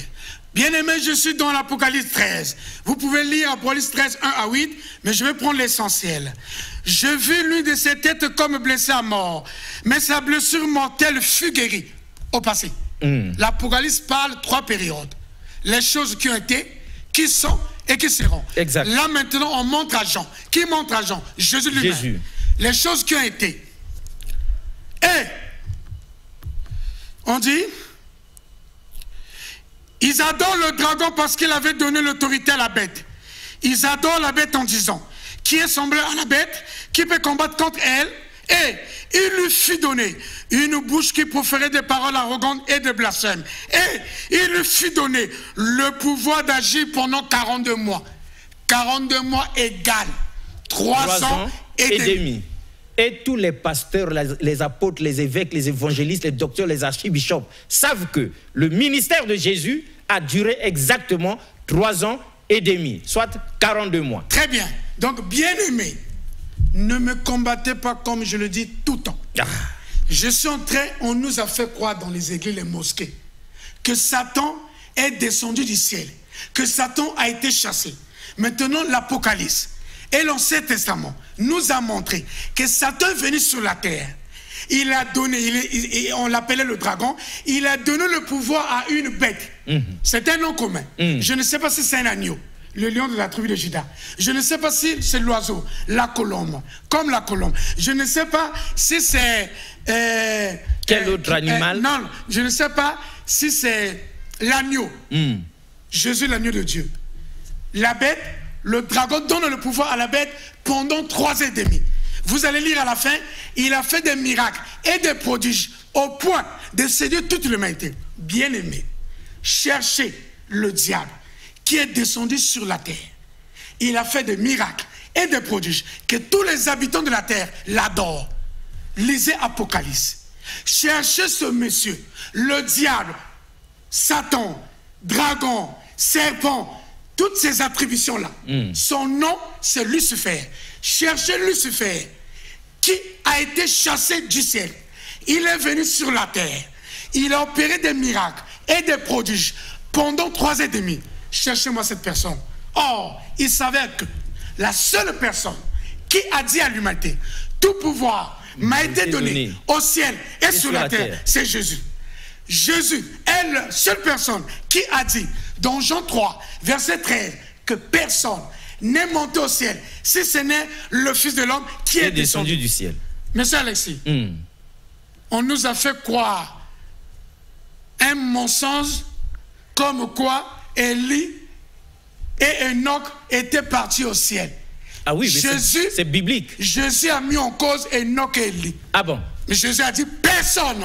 Bien-aimé, je suis dans l'Apocalypse 13. Vous pouvez lire Apocalypse 13, 1 à 8, mais je vais prendre l'essentiel. Je vis l'une de ses têtes comme blessée à mort, mais sa blessure mortelle fut guérie au passé. L'Apocalypse parle 3 périodes. Les choses qui ont été, qui sont et qui seront. Exact. Là maintenant, on montre à Jean. Qui montre à Jean? Jésus lui-même. Les choses qui ont été. Et, on dit, ils adorent le dragon parce qu'il avait donné l'autorité à la bête. Ils adorent la bête en disant, qui est semblable à la bête, qui peut combattre contre elle. Et il lui fut donné une bouche qui proférait des paroles arrogantes et de blasphème. Et il lui fut donné le pouvoir d'agir pendant 42 mois. 42 mois égale 3 ans et demi. Et tous les pasteurs, les apôtres, les évêques, les évangélistes, les docteurs, les archibishops savent que le ministère de Jésus a duré exactement 3 ans et demi, soit 42 mois. Très bien. Donc, bien aimé, ne me combattez pas comme je le dis tout le temps. Je suis en train, on nous a fait croire dans les églises, les mosquées, que Satan est descendu du ciel, que Satan a été chassé. Maintenant, l'Apocalypse et l'Ancien Testament nous a montré que Satan est venu sur la terre. Il a donné, on l'appelait le dragon, il a donné le pouvoir à une bête. C'est un nom commun. Je ne sais pas si c'est un agneau. Le lion de la tribu de Juda. Je ne sais pas si c'est l'oiseau, la colombe, comme la colombe. Je ne sais pas si c'est... quel autre animal? Non, je ne sais pas si c'est l'agneau. Jésus, l'agneau de Dieu. La bête, le dragon donne le pouvoir à la bête pendant 3 ans et demi. Vous allez lire à la fin, il a fait des miracles et des prodiges au point de séduire toute l'humanité. Bien-aimé, cherchez le diable qui est descendu sur la terre. Il a fait des miracles et des prodiges que tous les habitants de la terre l'adorent. Lisez Apocalypse. Cherchez ce monsieur, le diable, Satan, dragon, serpent, toutes ces attributions-là. Son nom, c'est Lucifer. Cherchez Lucifer, qui a été chassé du ciel. Il est venu sur la terre. Il a opéré des miracles et des prodiges pendant 3 ans et demi. Cherchez-moi cette personne. Or, il savait que la seule personne qui a dit à l'humanité, tout pouvoir m'a été donné au ciel et sur la terre, c'est Jésus. Jésus est la seule personne qui a dit, dans Jean 3, verset 13, que personne n'est monté au ciel, si ce n'est le Fils de l'homme qui est descendu du ciel. Monsieur Alexis, on nous a fait croire un mensonge comme quoi Élie et Enoch étaient partis au ciel. Ah oui, mais c'est biblique. Jésus a mis en cause Enoch et Élie. Ah bon? Mais Jésus a dit personne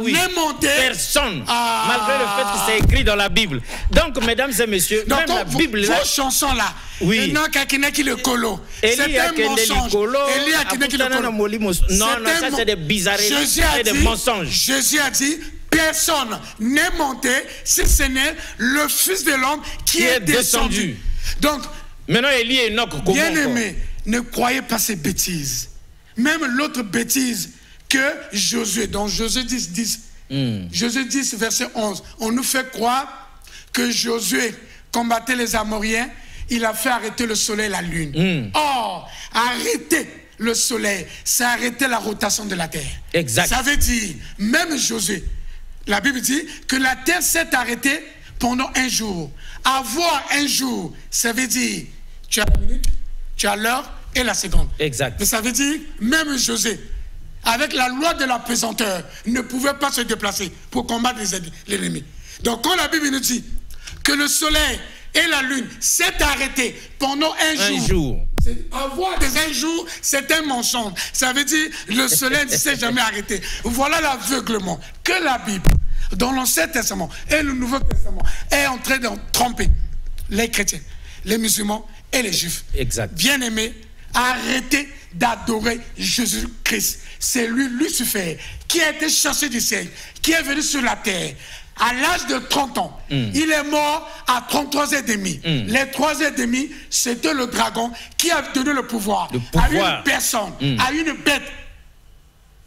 n'est monté. Personne. Malgré le fait que c'est écrit dans la Bible. Donc, mesdames et messieurs, donc, même la Bible là. Vos chansons là. Oui. Enoch a qui le colo. C'est un mensonge. Élie a qui le colo. Non, ça c'est des bizarreries. C'est des mensonges. Jésus a dit personne n'est monté si ce n'est le Fils de l'homme qui est descendu. Donc, maintenant, Élie et Enoch, comment bien aimé, ne croyez pas ces bêtises. Même l'autre bêtise que Josué, dans Josué 10, Josué 10, verset 11, on nous fait croire que Josué combattait les Amoriens, il a fait arrêter le soleil et la lune. Or, arrêter le soleil, ça arrêtait la rotation de la terre. Exact. Ça veut dire, même Josué, la Bible dit que la terre s'est arrêtée pendant un jour. Avoir un jour, ça veut dire, tu as la minute, tu as l'heure et la seconde. Exact. Mais ça veut dire, même Josué, avec la loi de la pesanteur, ne pouvait pas se déplacer pour combattre l'ennemi. Donc quand la Bible nous dit que le soleil et la lune s'est arrêtés pendant un jour. Avoir des un jour, c'est un mensonge. Ça veut dire le soleil ne s'est jamais arrêté. Voilà l'aveuglement que la Bible, dans l'Ancien Testament et le Nouveau Testament, est en train de tromper les chrétiens, les musulmans et les juifs. Exact. Bien-aimés, arrêtez d'adorer Jésus-Christ. C'est lui, Lucifer, qui a été chassé du ciel, qui est venu sur la terre. À l'âge de 30 ans, il est mort à 33 ans et demi. Les 3 ans et demi, c'était le dragon qui a donné le pouvoir à une personne, à une bête.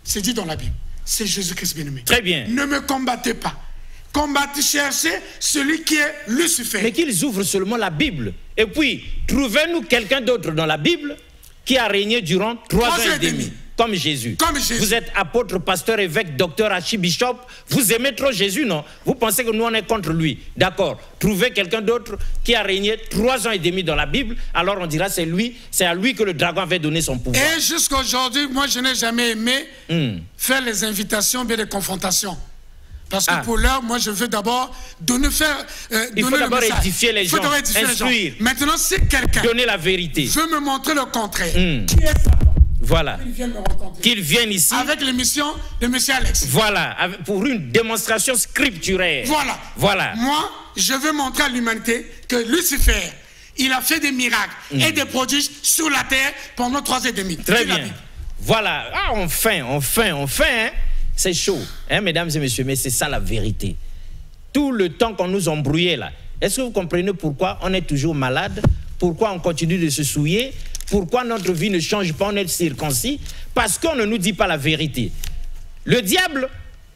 C'est dit dans la Bible. C'est Jésus-Christ bien-aimé. Très bien. Ne me combattez pas. Combattez, cherchez celui qui est Lucifer. Mais qu'ils ouvrent seulement la Bible. Et puis, trouvez-nous quelqu'un d'autre dans la Bible qui a régné durant 3 ans et demi. Comme Jésus. Comme Jésus. Vous êtes apôtre, pasteur, évêque, docteur, archibishop. Vous aimez trop Jésus, non? Vous pensez que nous, on est contre lui. D'accord. Trouvez quelqu'un d'autre qui a régné 3 ans et demi dans la Bible. Alors on dira c'est lui, c'est à lui que le dragon avait donné son pouvoir. Et jusqu'à aujourd'hui, moi, je n'ai jamais aimé faire les invitations, bien les confrontations. Parce que pour l'heure, moi, je veux d'abord donner il faut d'abord édifier les gens, instruire. Maintenant, si quelqu'un donner la vérité veut me montrer le contraire, qui est ça? Voilà. Qu'il vienne ici. Avec l'émission de M. Alex. Voilà. Pour une démonstration scripturaire. Voilà. Voilà. Moi, je veux montrer à l'humanité que Lucifer, il a fait des miracles et des prodiges sur la terre pendant 3 ans et demi. Très bien. Voilà. Ah, enfin. Hein? C'est chaud, hein, mesdames et messieurs, mais c'est ça la vérité. Tout le temps qu'on nous embrouillait là, est-ce que vous comprenez pourquoi on est toujours malade? Pourquoi on continue de se souiller? Pourquoi notre vie ne change pas, on est circoncis? Parce qu'on ne nous dit pas la vérité. Le diable,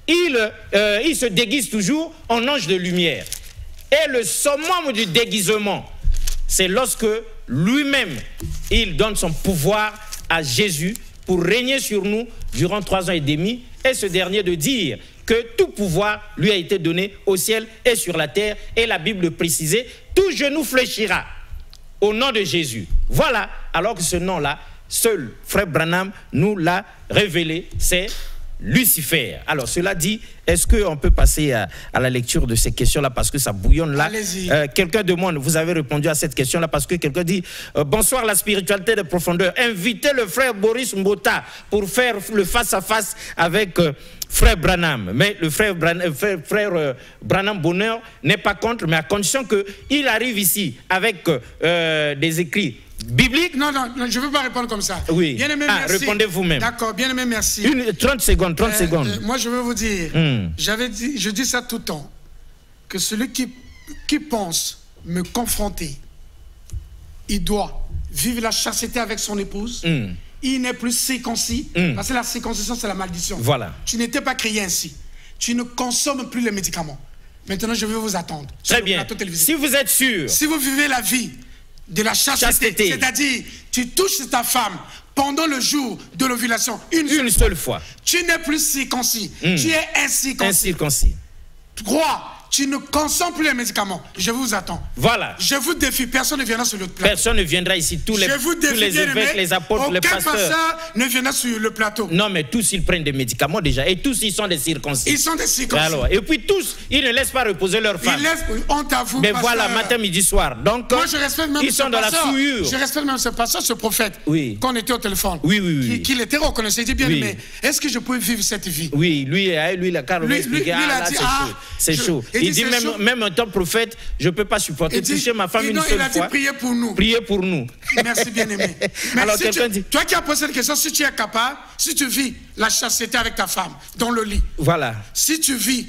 il se déguise toujours en ange de lumière. Et le summum du déguisement, c'est lorsque lui-même, il donne son pouvoir à Jésus pour régner sur nous durant 3 ans et demi, et ce dernier de dire que tout pouvoir lui a été donné au ciel et sur la terre, et la Bible précisait, tout genou fléchira au nom de Jésus. Voilà, alors que ce nom-là, seul Frère Branham nous l'a révélé, c'est Lucifer. Alors, cela dit, est-ce qu'on peut passer à la lecture de ces questions-là parce que ça bouillonne là? Quelqu'un demande, vous avez répondu à cette question-là parce que quelqu'un dit bonsoir la spiritualité de profondeur. Invitez le frère Boris Mbota pour faire le face-à-face avec Frère Branham. Mais le frère Branham Bonheur n'est pas contre, mais à condition qu'il arrive ici avec des écrits biblique? Non, je ne veux pas répondre comme ça. Oui. Bien-aimé, merci. Répondez vous-même. D'accord, bien-aimé, merci. 30 secondes, 30 secondes. Moi, je veux vous dire, je dis ça tout le temps, que celui qui pense me confronter, il doit vivre la chasteté avec son épouse. Il n'est plus circoncis, parce que la circoncision, c'est la malédiction. Voilà. Tu n'étais pas créé ainsi. Tu ne consommes plus les médicaments. Maintenant, je vais vous attendre. Très bien. Si vous êtes sûr. Si vous vivez la vie de la chasteté. C'est-à-dire, tu touches ta femme pendant le jour de l'ovulation une seule fois. Tu n'es plus circoncis. Tu es incirconcis. Crois, tu ne consommes plus les médicaments. Je vous attends. Voilà. Je vous défie, personne ne viendra sur le plateau. Personne ne viendra ici. Tous les évêques, les apôtres, les pasteurs. Aucun pasteur ne viendra sur le plateau. Non, mais tous, ils prennent des médicaments déjà. Et tous, ils sont des circoncis. Ils sont des circoncis. Alors, et puis tous, ils ne laissent pas reposer leurs femmes. Ils laissent, honte à vous, mais pasteur. Voilà, matin, midi, soir. Donc, moi, je respecte même ils sont dans la souillure. Je respecte même ce pasteur, ce prophète. Oui. Qu'on était au téléphone. Oui. Qu'il était reconnaissant. Il dit bien, mais est-ce que je peux vivre cette vie? Oui, lui, il a carrément expliqué. C'est chaud. Il dit même en tant que prophète, je ne peux pas supporter toucher ma femme une seule fois. Il a dit priez pour nous. Priez pour nous. Merci bien-aimé. Alors quelqu'un dit... Toi qui as posé cette question, si tu es capable, si tu vis la chasteté avec ta femme dans le lit. Voilà. Si tu vis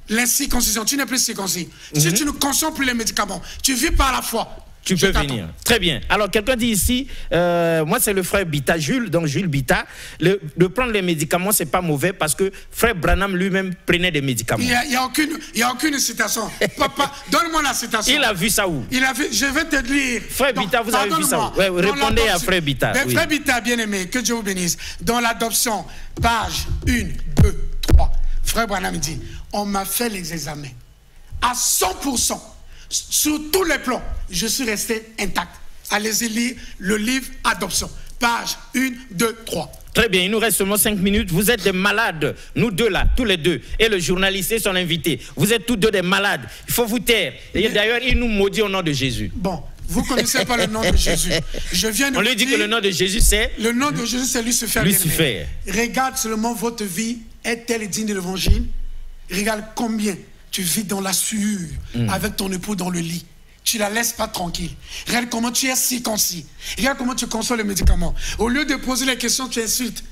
l'incirconcision, tu n'es plus circoncis. Si tu ne consommes plus les médicaments, tu vis par la foi. Tu peux venir. Très bien. Alors, quelqu'un dit ici, moi, c'est le frère Bita, Jules, donc Jules Bita. De prendre les médicaments, c'est pas mauvais parce que frère Branham lui-même prenait des médicaments. Il n'y a aucune citation. Papa, donne-moi la citation. Il a vu ça où? Il a vu, je vais te lire. Frère Bita, vous avez vu ça où? Ouais, répondez à frère Bita. Oui. Frère Bita, bien-aimé, que Dieu vous bénisse. Dans l'adoption, page 1, 2, 3, frère Branham dit, on m'a fait les examens à 100%. Sur tous les plans, je suis resté intact. Allez-y lire le livre Adoption. Page 1, 2, 3. Très bien, il nous reste seulement 5 minutes. Vous êtes des malades, nous deux là, tous les deux. Et le journaliste et son invité. Vous êtes tous deux des malades. Il faut vous taire. Et d'ailleurs, il nous maudit au nom de Jésus. Bon, vous ne connaissez pas le nom de Jésus. Je viens de On lui dit que le nom de Jésus, c'est... Le nom de Jésus, c'est Lucifer. Lucifer. Regarde seulement votre vie. Est-elle digne de l'évangile? Regarde combien tu vis dans la sueur avec ton époux dans le lit. Tu ne la laisses pas tranquille. Regarde comment tu es circoncis. Regarde comment tu consommes les médicaments. Au lieu de poser les questions, tu insultes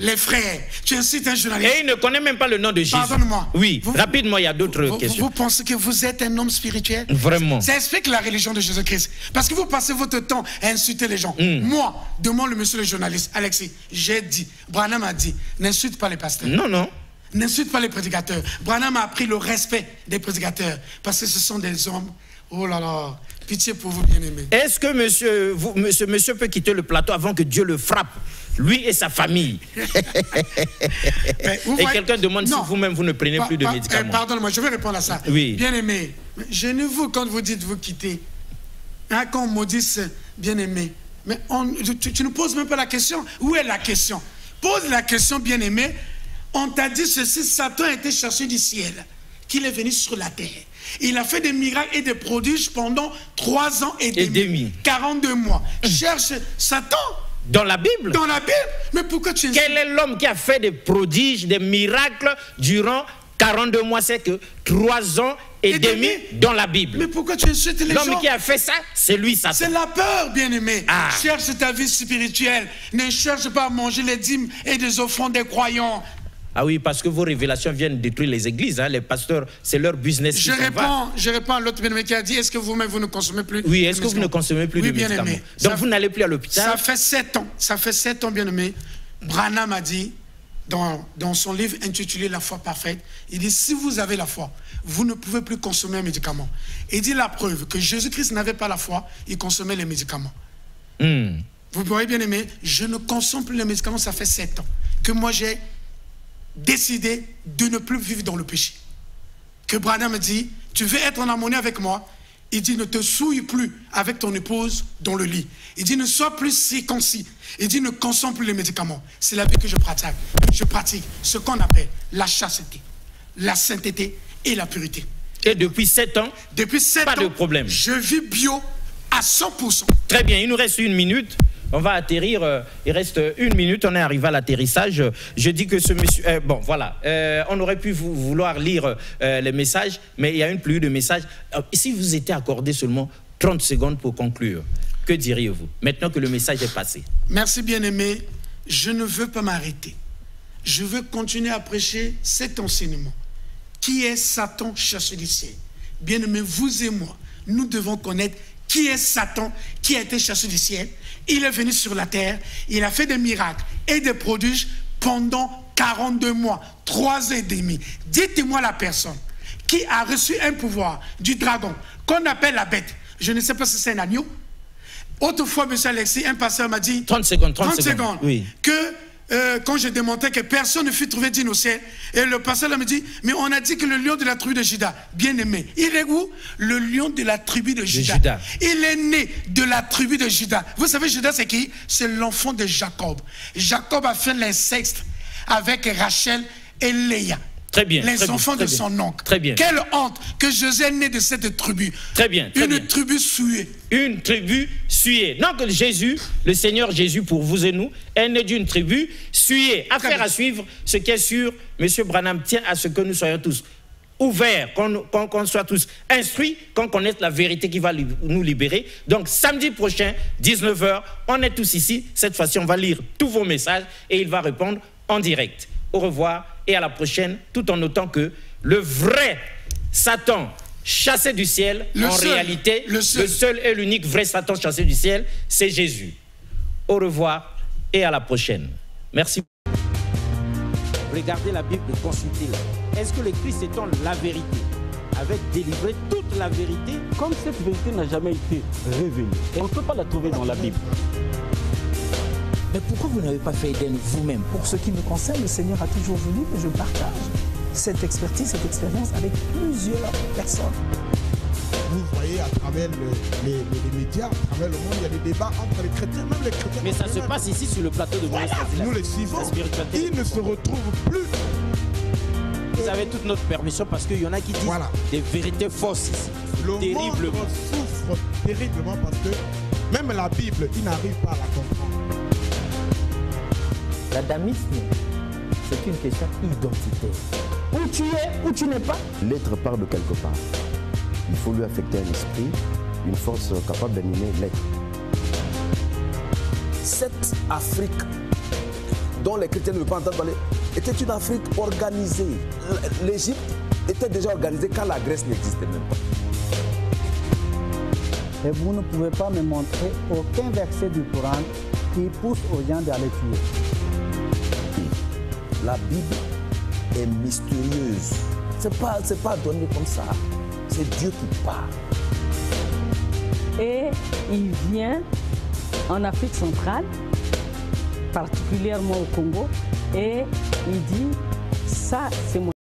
les frères. Tu insultes un journaliste. Et il ne connaît même pas le nom de Jésus. Pardonne-moi. Oui, rapidement, il y a d'autres questions. Vous pensez que vous êtes un homme spirituel? Vraiment. Ça explique la religion de Jésus-Christ. Parce que vous passez votre temps à insulter les gens. Moi, demande le monsieur le journaliste, Alexis, j'ai dit, Branham a dit, n'insulte pas les pasteurs. Non, non. N'insulte pas les prédicateurs. Branham a appris le respect des prédicateurs. Parce que ce sont des hommes. Oh là là, pitié pour vous, bien-aimés. Est-ce que monsieur peut quitter le plateau avant que Dieu le frappe, lui et sa famille? Et quelqu'un demande si vous-même vous ne prenez plus de médicaments. Pardonne-moi, je vais répondre à ça. Oui. Bien-aimé, gênez-vous quand vous dites vous quitter. Hein, quand on me dit bien-aimé, mais tu ne poses même pas la question. Où est la question? Pose la question, bien-aimé. On t'a dit ceci, Satan a été cherché du ciel, qu'il est venu sur la terre. Il a fait des miracles et des prodiges pendant 3 ans et demi. 42 mois. Cherche Satan. Dans la Bible? Dans la Bible. Mais pourquoi tu... Quel est l'homme qui a fait des prodiges, des miracles durant 42 mois? C'est que 3 ans et demi dans la Bible. Mais pourquoi tu insultes les gens? L'homme qui a fait ça, c'est lui, Satan. C'est la peur, bien-aimé. Cherche ta vie spirituelle. Ne cherche pas à manger les dîmes et des offrandes des croyants. Ah oui, parce que vos révélations viennent détruire les églises. Hein. Les pasteurs, c'est leur business. Je réponds à l'autre bien-aimé qui a dit, est-ce que vous-même, vous ne consommez plus? Oui, est-ce que vous ne consommez plus de médicaments? Donc vous n'allez plus à l'hôpital? Ça fait 7 ans. Ça fait 7 ans, bien-aimé. Branham a dit, dans son livre intitulé La foi parfaite, il dit, si vous avez la foi, vous ne pouvez plus consommer un médicament. Il dit la preuve que Jésus-Christ n'avait pas la foi, il consommait les médicaments. Vous voyez, bien-aimé, je ne consomme plus les médicaments, ça fait 7 ans. Que moi, j'ai décider de ne plus vivre dans le péché. Que Branham me dit, tu veux être en harmonie avec moi? Il dit, ne te souille plus avec ton épouse dans le lit. Il dit, ne sois plus circoncis. Il dit, ne consomme plus les médicaments. C'est la vie que je pratique. Je pratique ce qu'on appelle la chasteté, la sainteté et la pureté. Et depuis 7 ans, pas de problème. Je vis bio à 100%. Très bien, il nous reste 1 minute. On va atterrir, il reste 1 minute, on est arrivé à l'atterrissage. Je dis que ce monsieur... bon, voilà, on aurait pu vouloir lire les messages, mais il y a une pluie de messages. Si vous étiez accordé seulement 30 secondes pour conclure, que diriez-vous, maintenant que le message est passé? Merci, bien-aimé. Je ne veux pas m'arrêter. Je veux continuer à prêcher cet enseignement. Qui est Satan cherché du ciel? Bien-aimé, vous et moi, nous devons connaître qui est Satan qui a été cherché du ciel. Il est venu sur la terre, il a fait des miracles et des prodiges pendant 42 mois, 3 ans et demi. Dites-moi la personne qui a reçu un pouvoir du dragon, qu'on appelle la bête. Je ne sais pas si c'est un agneau. Autrefois, M. Alexis, un pasteur m'a dit... 30 secondes. Oui. Que quand j'ai démontré que personne ne fut trouvé digne au ciel, et le pasteur me dit, mais on a dit que le lion de la tribu de Juda, bien aimé, il est où? Le lion de la tribu de Juda. Il est né de la tribu de Juda. Vous savez, Juda, c'est qui? C'est l'enfant de Jacob. Jacob a fait l'inceste avec Rachel et Léa. Très bien. Les enfants de son oncle. Très bien. Quelle honte que José est né de cette tribu. Très bien. Une tribu souillée. Une tribu souillée. Donc Jésus, le Seigneur Jésus pour vous et nous, est né d'une tribu souillée. Affaire à suivre, ce qui est sûr, M. Branham tient à ce que nous soyons tous ouverts, qu'on soit tous instruits, qu'on connaisse la vérité qui va nous libérer. Donc samedi prochain, 19 h, on est tous ici. Cette fois-ci, on va lire tous vos messages et il va répondre en direct. Au revoir et à la prochaine, tout en notant que le vrai Satan chassé du ciel, Le en seul, réalité, le seul et l'unique vrai Satan chassé du ciel, c'est Jésus. Au revoir et à la prochaine. Merci. Regardez la Bible et consultez-la. Est-ce que le Christ étant la vérité avait délivré toute la vérité? Comme cette vérité n'a jamais été révélée, on ne peut pas la trouver dans la Bible. Mais pourquoi vous n'avez pas fait Éden vous-même? Pour ce qui me concerne, le Seigneur a toujours voulu que je partage cette expertise, cette expérience avec plusieurs personnes. Vous voyez à travers les médias, à travers le monde, il y a des débats entre les chrétiens, même les chrétiens. Mais ça se passe ici sur le plateau de Moïse. Nous les suivons. Ils ne se retrouvent plus. Vous avez toute notre permission parce qu'il y en a qui disent des vérités fausses ici. Le terriblement. monde souffre terriblement parce que même la Bible, ils n'arrivent pas à la comprendre. L'adamisme, c'est une question identitaire. Où tu es, où tu n'es pas. L'être part de quelque part. Il faut lui affecter un esprit, une force capable d'animer l'être. Cette Afrique dont les chrétiens ne veulent pas entendre parler était une Afrique organisée. L'Égypte était déjà organisée quand la Grèce n'existait même pas. Et vous ne pouvez pas me montrer aucun verset du Coran qui pousse aux gens d'aller tuer. La Bible est mystérieuse. C'est pas donné comme ça. C'est Dieu qui parle. Et il vient en Afrique centrale, particulièrement au Congo, et il dit, ça c'est mon